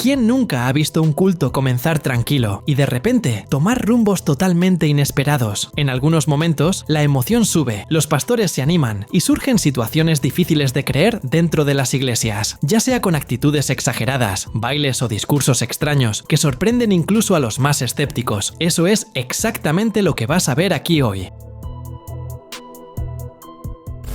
¿Quién nunca ha visto un culto comenzar tranquilo y de repente tomar rumbos totalmente inesperados? En algunos momentos, la emoción sube, los pastores se animan y surgen situaciones difíciles de creer dentro de las iglesias, ya sea con actitudes exageradas, bailes o discursos extraños que sorprenden incluso a los más escépticos. Eso es exactamente lo que vas a ver aquí hoy.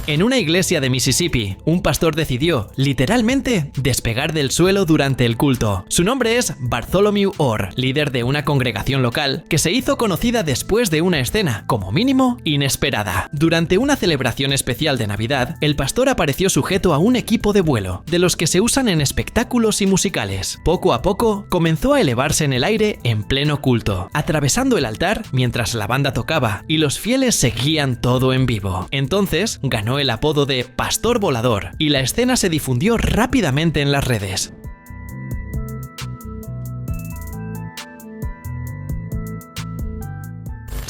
En una iglesia de Mississippi, un pastor decidió, literalmente, despegar del suelo durante el culto. Su nombre es Bartholomew Orr, líder de una congregación local que se hizo conocida después de una escena, como mínimo, inesperada. Durante una celebración especial de Navidad, el pastor apareció sujeto a un equipo de vuelo, de los que se usan en espectáculos y musicales. Poco a poco, comenzó a elevarse en el aire en pleno culto, atravesando el altar mientras la banda tocaba y los fieles seguían todo en vivo. Entonces, ganó el apodo de Pastor Volador y la escena se difundió rápidamente en las redes.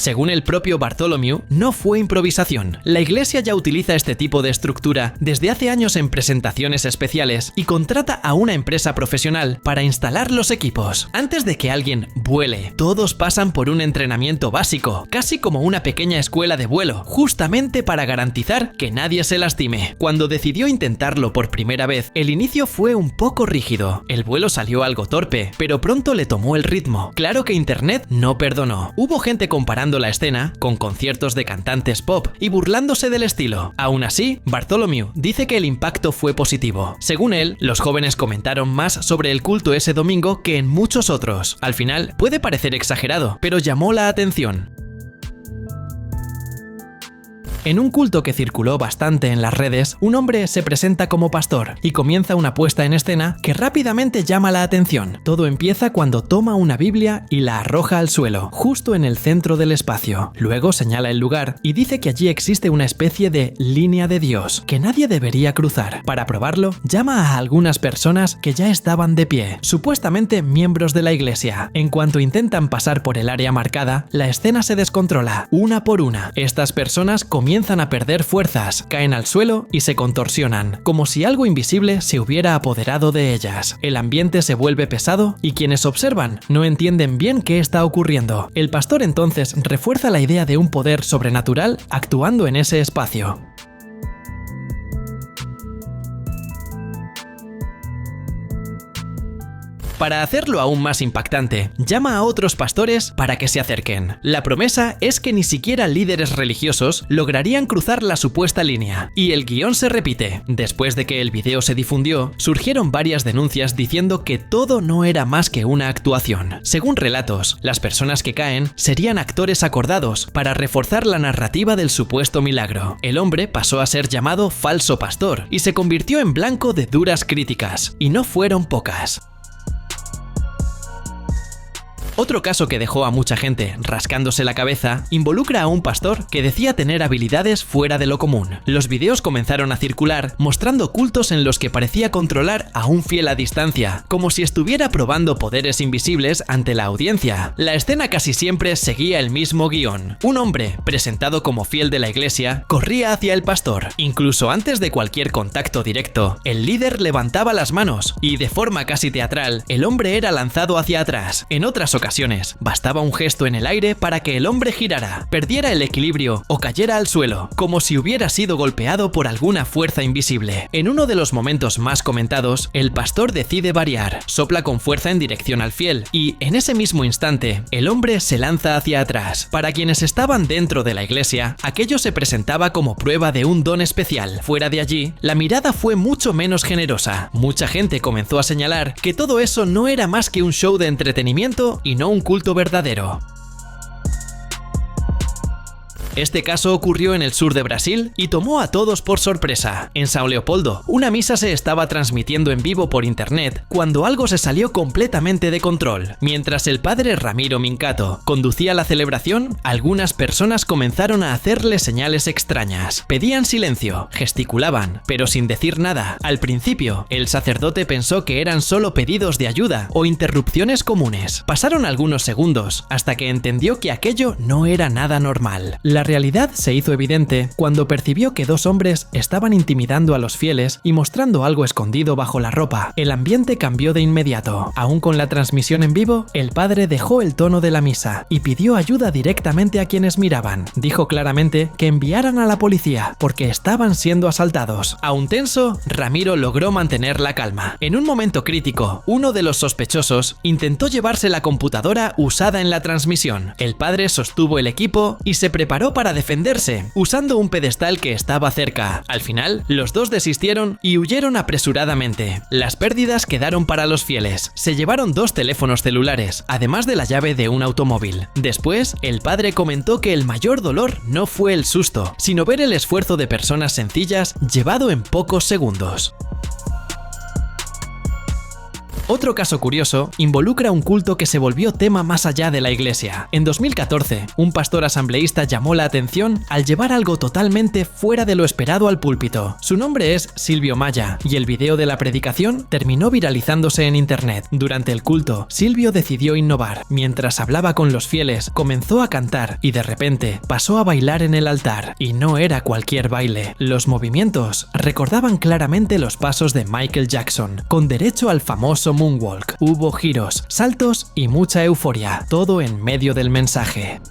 Según el propio Bartholomew, no fue improvisación. La iglesia ya utiliza este tipo de estructura desde hace años en presentaciones especiales y contrata a una empresa profesional para instalar los equipos. Antes de que alguien vuele, todos pasan por un entrenamiento básico, casi como una pequeña escuela de vuelo, justamente para garantizar que nadie se lastime. Cuando decidió intentarlo por primera vez, el inicio fue un poco rígido. El vuelo salió algo torpe, pero pronto le tomó el ritmo. Claro que Internet no perdonó. Hubo gente comparando la escena con conciertos de cantantes pop y burlándose del estilo. Aún así, Bartholomew dice que el impacto fue positivo. Según él, los jóvenes comentaron más sobre el culto ese domingo que en muchos otros. Al final, puede parecer exagerado, pero llamó la atención. En un culto que circuló bastante en las redes, un hombre se presenta como pastor y comienza una puesta en escena que rápidamente llama la atención. Todo empieza cuando toma una Biblia y la arroja al suelo, justo en el centro del espacio. Luego señala el lugar y dice que allí existe una especie de línea de Dios que nadie debería cruzar. Para probarlo, llama a algunas personas que ya estaban de pie, supuestamente miembros de la iglesia. En cuanto intentan pasar por el área marcada, la escena se descontrola, una por una. Estas personas comienzan a perder fuerzas, caen al suelo y se contorsionan, como si algo invisible se hubiera apoderado de ellas. El ambiente se vuelve pesado y quienes observan no entienden bien qué está ocurriendo. El pastor entonces refuerza la idea de un poder sobrenatural actuando en ese espacio. Para hacerlo aún más impactante, llama a otros pastores para que se acerquen. La promesa es que ni siquiera líderes religiosos lograrían cruzar la supuesta línea. Y el guión se repite. Después de que el video se difundió, surgieron varias denuncias diciendo que todo no era más que una actuación. Según relatos, las personas que caen serían actores acordados para reforzar la narrativa del supuesto milagro. El hombre pasó a ser llamado falso pastor y se convirtió en blanco de duras críticas. Y no fueron pocas. Otro caso que dejó a mucha gente rascándose la cabeza involucra a un pastor que decía tener habilidades fuera de lo común. Los videos comenzaron a circular mostrando cultos en los que parecía controlar a un fiel a distancia, como si estuviera probando poderes invisibles ante la audiencia. La escena casi siempre seguía el mismo guión. Un hombre, presentado como fiel de la iglesia, corría hacia el pastor. Incluso antes de cualquier contacto directo, el líder levantaba las manos y, de forma casi teatral, el hombre era lanzado hacia atrás. En otras ocasiones, bastaba un gesto en el aire para que el hombre girara, perdiera el equilibrio o cayera al suelo, como si hubiera sido golpeado por alguna fuerza invisible. En uno de los momentos más comentados, el pastor decide variar, sopla con fuerza en dirección al fiel y, en ese mismo instante, el hombre se lanza hacia atrás. Para quienes estaban dentro de la iglesia, aquello se presentaba como prueba de un don especial. Fuera de allí, la mirada fue mucho menos generosa. Mucha gente comenzó a señalar que todo eso no era más que un show de entretenimiento y no un culto verdadero. Este caso ocurrió en el sur de Brasil y tomó a todos por sorpresa. En São Leopoldo, una misa se estaba transmitiendo en vivo por internet cuando algo se salió completamente de control. Mientras el padre Ramiro Mincato conducía la celebración, algunas personas comenzaron a hacerle señales extrañas. Pedían silencio, gesticulaban, pero sin decir nada. Al principio, el sacerdote pensó que eran solo pedidos de ayuda o interrupciones comunes. Pasaron algunos segundos hasta que entendió que aquello no era nada normal. La La realidad se hizo evidente cuando percibió que dos hombres estaban intimidando a los fieles y mostrando algo escondido bajo la ropa. El ambiente cambió de inmediato. Aún con la transmisión en vivo, el padre dejó el tono de la misa y pidió ayuda directamente a quienes miraban. Dijo claramente que enviaran a la policía porque estaban siendo asaltados. Aún tenso, Ramiro logró mantener la calma. En un momento crítico, uno de los sospechosos intentó llevarse la computadora usada en la transmisión. El padre sostuvo el equipo y se preparó para defenderse, usando un pedestal que estaba cerca. Al final, los dos desistieron y huyeron apresuradamente. Las pérdidas quedaron para los fieles. Se llevaron 2 teléfonos celulares, además de la llave de un automóvil. Después, el padre comentó que el mayor dolor no fue el susto, sino ver el esfuerzo de personas sencillas llevado en pocos segundos. Otro caso curioso involucra un culto que se volvió tema más allá de la iglesia. En 2014, un pastor asambleísta llamó la atención al llevar algo totalmente fuera de lo esperado al púlpito. Su nombre es Silvio Maya, y el video de la predicación terminó viralizándose en internet. Durante el culto, Silvio decidió innovar. Mientras hablaba con los fieles, comenzó a cantar y de repente pasó a bailar en el altar. Y no era cualquier baile. Los movimientos recordaban claramente los pasos de Michael Jackson, con derecho al famoso moonwalk. Hubo giros, saltos y mucha euforia, todo en medio del mensaje.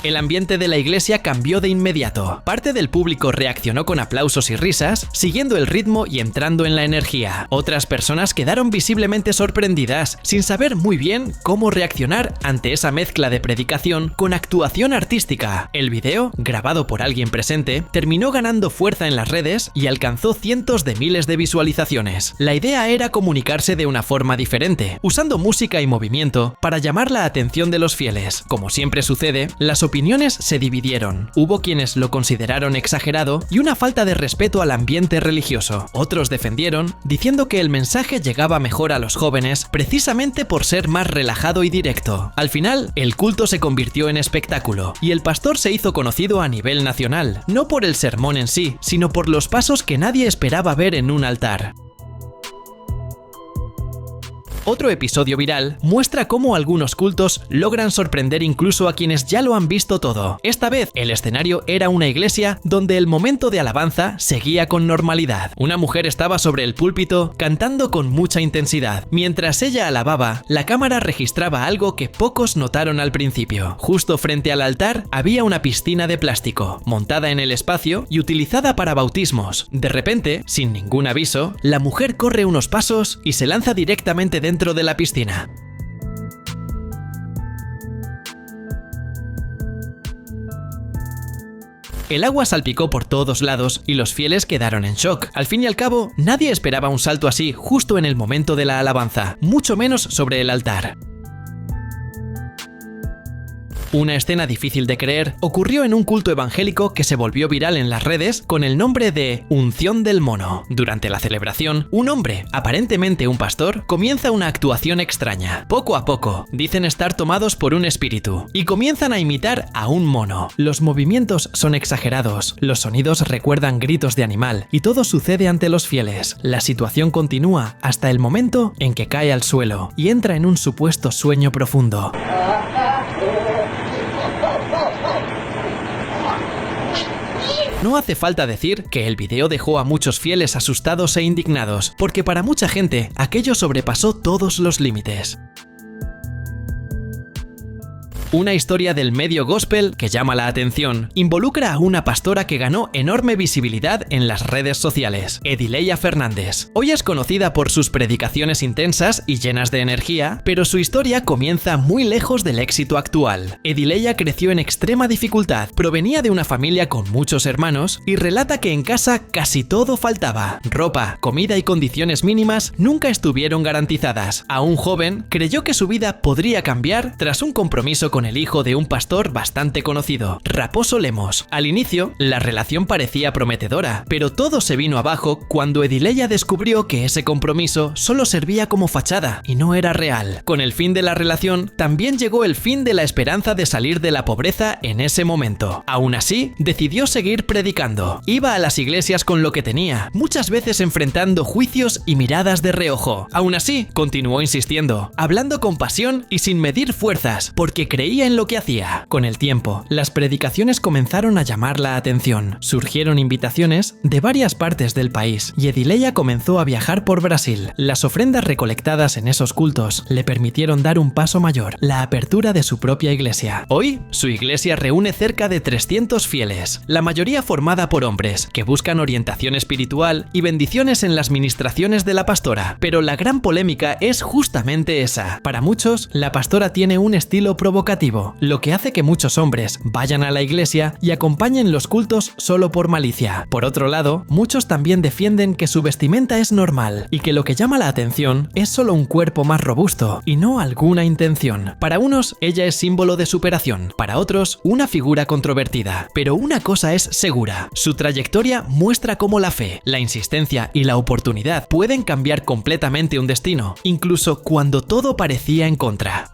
El ambiente de la iglesia cambió de inmediato. Parte del público reaccionó con aplausos y risas, siguiendo el ritmo y entrando en la energía. Otras personas quedaron visiblemente sorprendidas, sin saber muy bien cómo reaccionar ante esa mezcla de predicación con actuación artística. El video, grabado por alguien presente, terminó ganando fuerza en las redes y alcanzó cientos de miles de visualizaciones. La idea era comunicarse de una forma diferente, usando música y movimiento para llamar la atención de los fieles. Como siempre sucede, las opiniones se dividieron. Hubo quienes lo consideraron exagerado y una falta de respeto al ambiente religioso. Otros defendieron, diciendo que el mensaje llegaba mejor a los jóvenes precisamente por ser más relajado y directo. Al final, el culto se convirtió en espectáculo y el pastor se hizo conocido a nivel nacional, no por el sermón en sí, sino por los pasos que nadie esperaba ver en un altar. Otro episodio viral muestra cómo algunos cultos logran sorprender incluso a quienes ya lo han visto todo. Esta vez, el escenario era una iglesia donde el momento de alabanza seguía con normalidad. Una mujer estaba sobre el púlpito cantando con mucha intensidad. Mientras ella alababa, la cámara registraba algo que pocos notaron al principio. Justo frente al altar había una piscina de plástico, montada en el espacio y utilizada para bautismos. De repente, sin ningún aviso, la mujer corre unos pasos y se lanza directamente dentro de la piscina. El agua salpicó por todos lados y los fieles quedaron en shock. Al fin y al cabo, nadie esperaba un salto así justo en el momento de la alabanza, mucho menos sobre el altar. Una escena difícil de creer ocurrió en un culto evangélico que se volvió viral en las redes con el nombre de Unción del Mono. Durante la celebración, un hombre, aparentemente un pastor, comienza una actuación extraña. Poco a poco, dicen estar tomados por un espíritu y comienzan a imitar a un mono. Los movimientos son exagerados, los sonidos recuerdan gritos de animal y todo sucede ante los fieles. La situación continúa hasta el momento en que cae al suelo y entra en un supuesto sueño profundo. No hace falta decir que el video dejó a muchos fieles asustados e indignados, porque para mucha gente aquello sobrepasó todos los límites. Una historia del medio gospel que llama la atención involucra a una pastora que ganó enorme visibilidad en las redes sociales, Edileia Fernández. Hoy es conocida por sus predicaciones intensas y llenas de energía, pero su historia comienza muy lejos del éxito actual. Edileia creció en extrema dificultad, provenía de una familia con muchos hermanos y relata que en casa casi todo faltaba. Ropa, comida y condiciones mínimas nunca estuvieron garantizadas. Aún joven, creyó que su vida podría cambiar tras un compromiso con con el hijo de un pastor bastante conocido, Raposo Lemos. Al inicio, la relación parecía prometedora, pero todo se vino abajo cuando Edileia descubrió que ese compromiso solo servía como fachada y no era real. Con el fin de la relación, también llegó el fin de la esperanza de salir de la pobreza en ese momento. Aún así, decidió seguir predicando. Iba a las iglesias con lo que tenía, muchas veces enfrentando juicios y miradas de reojo. Aún así, continuó insistiendo, hablando con pasión y sin medir fuerzas, porque creía en lo que hacía. Con el tiempo, las predicaciones comenzaron a llamar la atención. Surgieron invitaciones de varias partes del país y Edileia comenzó a viajar por Brasil. Las ofrendas recolectadas en esos cultos le permitieron dar un paso mayor, la apertura de su propia iglesia. Hoy, su iglesia reúne cerca de 300 fieles, la mayoría formada por hombres, que buscan orientación espiritual y bendiciones en las ministraciones de la pastora. Pero la gran polémica es justamente esa. Para muchos, la pastora tiene un estilo provocativo, lo que hace que muchos hombres vayan a la iglesia y acompañen los cultos solo por malicia. Por otro lado, muchos también defienden que su vestimenta es normal y que lo que llama la atención es solo un cuerpo más robusto y no alguna intención. Para unos, ella es símbolo de superación, para otros, una figura controvertida. Pero una cosa es segura, su trayectoria muestra cómo la fe, la insistencia y la oportunidad pueden cambiar completamente un destino, incluso cuando todo parecía en contra.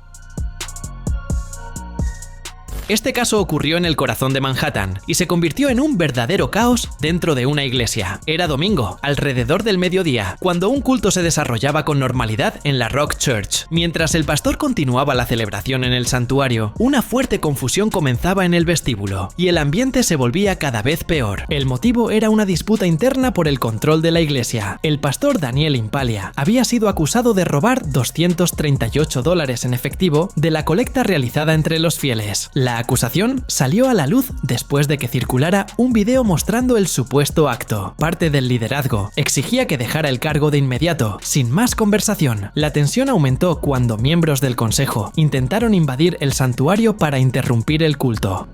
Este caso ocurrió en el corazón de Manhattan y se convirtió en un verdadero caos dentro de una iglesia. Era domingo, alrededor del mediodía, cuando un culto se desarrollaba con normalidad en la Rock Church. Mientras el pastor continuaba la celebración en el santuario, una fuerte confusión comenzaba en el vestíbulo y el ambiente se volvía cada vez peor. El motivo era una disputa interna por el control de la iglesia. El pastor Daniel Impalia había sido acusado de robar $238 en efectivo de la colecta realizada entre los fieles. La acusación salió a la luz después de que circulara un video mostrando el supuesto acto. Parte del liderazgo exigía que dejara el cargo de inmediato, sin más conversación. La tensión aumentó cuando miembros del consejo intentaron invadir el santuario para interrumpir el culto.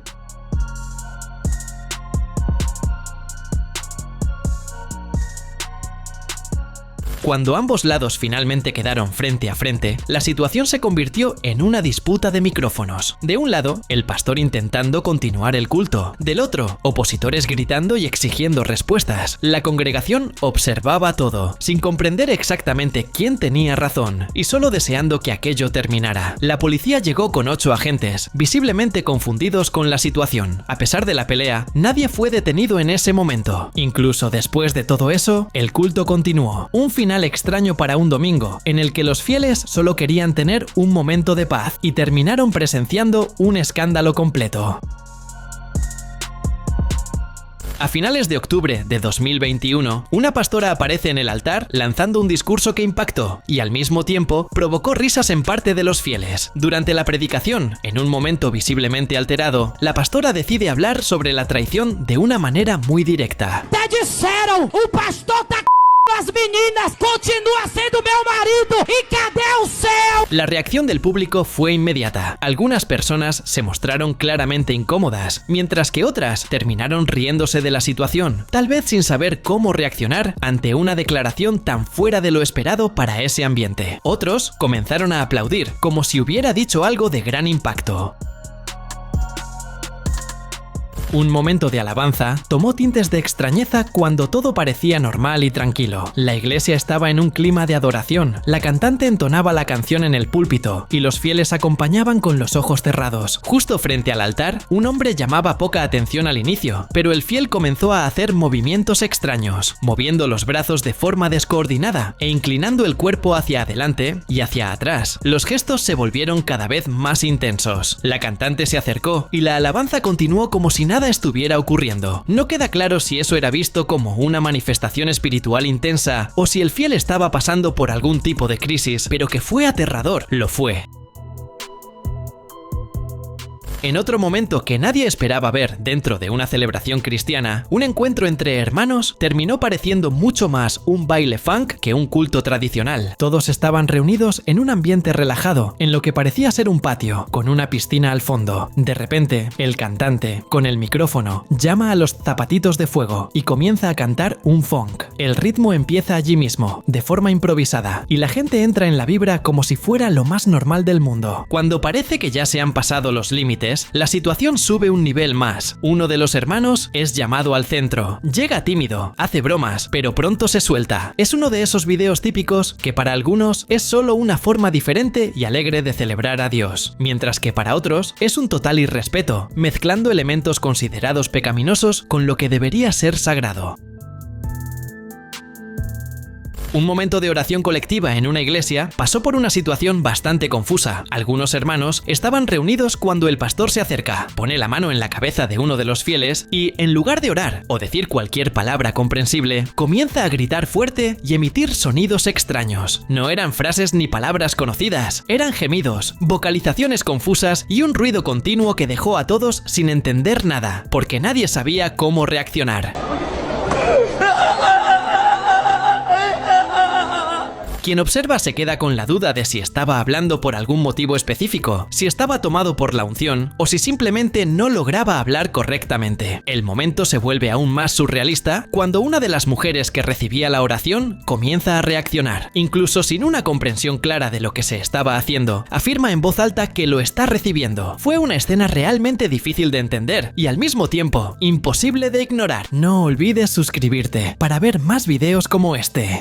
Cuando ambos lados finalmente quedaron frente a frente, la situación se convirtió en una disputa de micrófonos. De un lado, el pastor intentando continuar el culto. Del otro, opositores gritando y exigiendo respuestas. La congregación observaba todo, sin comprender exactamente quién tenía razón, y solo deseando que aquello terminara. La policía llegó con 8 agentes, visiblemente confundidos con la situación. A pesar de la pelea, nadie fue detenido en ese momento. Incluso después de todo eso, el culto continuó. Un final extraño para un domingo, en el que los fieles solo querían tener un momento de paz y terminaron presenciando un escándalo completo. A finales de octubre de 2021, una pastora aparece en el altar lanzando un discurso que impactó y al mismo tiempo provocó risas en parte de los fieles. Durante la predicación, en un momento visiblemente alterado, la pastora decide hablar sobre la traición de una manera muy directa. Te disseram, o pastor tá as meninas, continua sendo meu marido, ¿y cadê o céu? La reacción del público fue inmediata. Algunas personas se mostraron claramente incómodas, mientras que otras terminaron riéndose de la situación, tal vez sin saber cómo reaccionar ante una declaración tan fuera de lo esperado para ese ambiente. Otros comenzaron a aplaudir, como si hubiera dicho algo de gran impacto. Un momento de alabanza tomó tintes de extrañeza cuando todo parecía normal y tranquilo. La iglesia estaba en un clima de adoración, la cantante entonaba la canción en el púlpito y los fieles acompañaban con los ojos cerrados. Justo frente al altar, un hombre llamaba poca atención al inicio, pero el fiel comenzó a hacer movimientos extraños, moviendo los brazos de forma descoordinada e inclinando el cuerpo hacia adelante y hacia atrás. Los gestos se volvieron cada vez más intensos. La cantante se acercó y la alabanza continuó como si nada estuviera ocurriendo. No queda claro si eso era visto como una manifestación espiritual intensa o si el fiel estaba pasando por algún tipo de crisis, pero que fue aterrador, lo fue. En otro momento que nadie esperaba ver dentro de una celebración cristiana, un encuentro entre hermanos terminó pareciendo mucho más un baile funk que un culto tradicional. Todos estaban reunidos en un ambiente relajado, en lo que parecía ser un patio, con una piscina al fondo. De repente, el cantante, con el micrófono, llama a los Zapatitos de Fuego y comienza a cantar un funk. El ritmo empieza allí mismo, de forma improvisada, y la gente entra en la vibra como si fuera lo más normal del mundo. Cuando parece que ya se han pasado los límites, la situación sube un nivel más. Uno de los hermanos es llamado al centro. Llega tímido, hace bromas, pero pronto se suelta. Es uno de esos videos típicos que para algunos es solo una forma diferente y alegre de celebrar a Dios, mientras que para otros es un total irrespeto, mezclando elementos considerados pecaminosos con lo que debería ser sagrado. Un momento de oración colectiva en una iglesia pasó por una situación bastante confusa. Algunos hermanos estaban reunidos cuando el pastor se acerca, pone la mano en la cabeza de uno de los fieles y, en lugar de orar o decir cualquier palabra comprensible, comienza a gritar fuerte y emitir sonidos extraños. No eran frases ni palabras conocidas, eran gemidos, vocalizaciones confusas y un ruido continuo que dejó a todos sin entender nada, porque nadie sabía cómo reaccionar. Quien observa se queda con la duda de si estaba hablando por algún motivo específico, si estaba tomado por la unción o si simplemente no lograba hablar correctamente. El momento se vuelve aún más surrealista cuando una de las mujeres que recibía la oración comienza a reaccionar. Incluso sin una comprensión clara de lo que se estaba haciendo, afirma en voz alta que lo está recibiendo. Fue una escena realmente difícil de entender y al mismo tiempo imposible de ignorar. No olvides suscribirte para ver más videos como este.